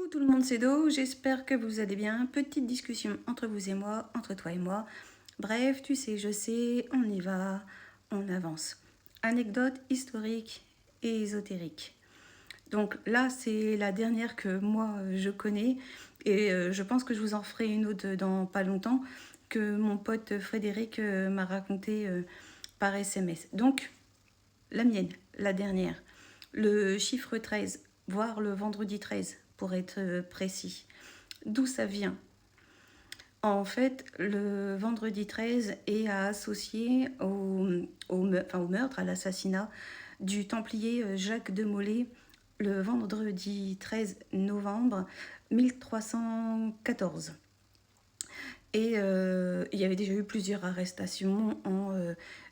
Coucou tout le monde, c'est Do, j'espère que vous allez bien. Petite discussion entre vous et moi, entre toi et moi. Bref, tu sais, je sais, on y va, on avance. Anecdote historique et ésotérique. Donc là, c'est la dernière que moi je connais et je pense que je vous en ferai une autre dans pas longtemps que mon pote Frédéric m'a raconté par SMS. Donc, la mienne, la dernière. Le chiffre 13, voire le vendredi 13, pour être précis. D'où ça vient? En fait, le vendredi 13 est associé au meurtre, à l'assassinat du Templier Jacques de Molay le vendredi 13 novembre 1314. Et il y avait déjà eu plusieurs arrestations en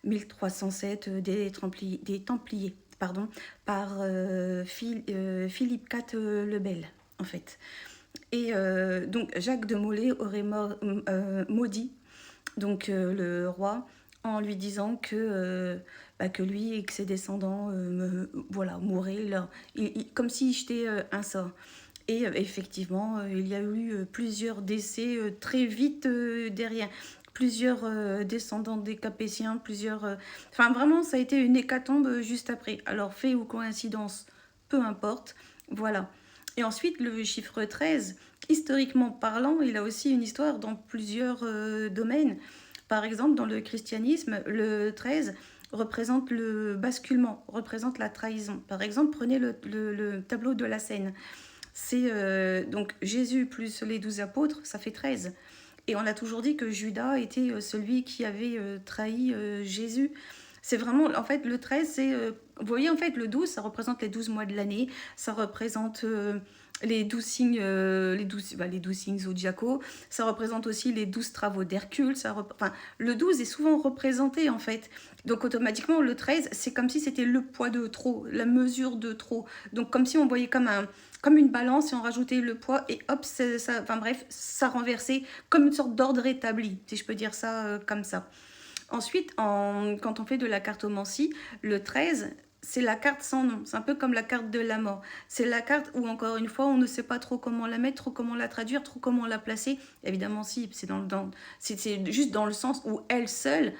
1307 des Templiers pardon, par Philippe IV le Bel, en fait. Et donc Jacques de Molay aurait maudit donc le roi en lui disant que lui et que ses descendants voilà, mourraient comme s'il jetait un sort. Et effectivement, il y a eu plusieurs décès très vite derrière. Plusieurs descendants des Capétiens, Enfin, vraiment, ça a été une hécatombe juste après. Alors, fait ou coïncidence, peu importe. Voilà. Et ensuite, le chiffre 13, historiquement parlant, il a aussi une histoire dans plusieurs domaines. Par exemple, dans le christianisme, le 13 représente le basculement, représente la trahison. Par exemple, prenez le tableau de la Seine. C'est donc Jésus plus les 12 apôtres, ça fait 13. Et on a toujours dit que Judas était celui qui avait trahi Jésus. C'est vraiment, en fait, le 13, c'est... vous voyez, en fait, le 12, ça représente les 12 mois de l'année. Ça représente les 12 signes, les 12 signes zodiacaux. Ça représente aussi les 12 travaux d'Hercule. Enfin, le 12 est souvent représenté, en fait. Donc, automatiquement, le 13, c'est comme si c'était le poids de trop, la mesure de trop. Donc, comme si on voyait comme une balance et on rajoutait le poids et hop, enfin bref, ça renversait comme une sorte d'ordre établi, si je peux dire ça comme ça. Ensuite, quand on fait de la cartomancie, le 13, c'est la carte sans nom. C'est un peu comme la carte de la mort. C'est la carte où, encore une fois, on ne sait pas trop comment la mettre, trop comment la traduire, trop comment la placer. Évidemment, si, c'est juste dans le sens où elle seule,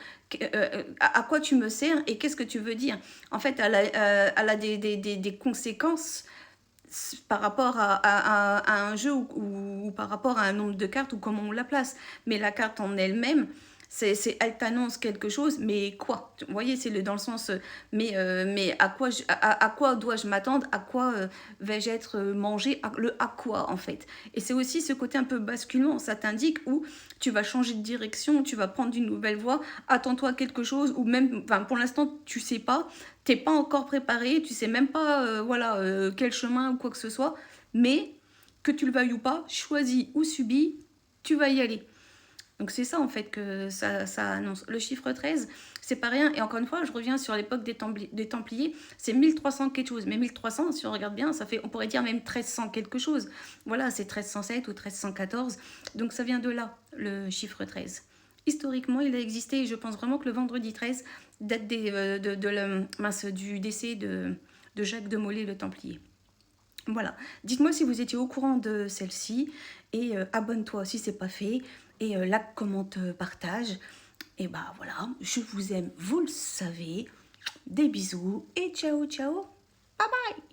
à quoi tu me sers et qu'est-ce que tu veux dire. En fait, elle a des conséquences par rapport à un jeu ou par rapport à un nombre de cartes ou comment on la place. Mais la carte en elle-même, elle t'annonce quelque chose, mais quoi? Vous voyez, c'est dans le sens, mais à quoi dois-je m'attendre? À quoi vais-je être mangé? À quoi, en fait? Et c'est aussi ce côté un peu basculement, ça t'indique où tu vas changer de direction, tu vas prendre une nouvelle voie, attends-toi à quelque chose, ou même, enfin, pour l'instant, tu sais pas, t'es pas encore préparé, tu sais même pas, voilà, quel chemin ou quoi que ce soit, mais que tu le veuilles ou pas, choisis ou subis, tu vas y aller. Donc c'est ça en fait que ça annonce. Le chiffre 13, c'est pas rien. Et encore une fois, je reviens sur l'époque des Templiers, c'est 1300 quelque chose. Mais 1300, si on regarde bien, ça fait, on pourrait dire même 1300 quelque chose. Voilà, c'est 1307 ou 1314. Donc ça vient de là, le chiffre 13. Historiquement, il a existé et je pense vraiment que le vendredi 13 date du décès de Jacques de Molay, le Templier. Voilà. Dites-moi si vous étiez au courant de celle-ci et abonne-toi si c'est pas fait et like, commente, partage. Et bah voilà, je vous aime, vous le savez. Des bisous et ciao ciao. Bye bye.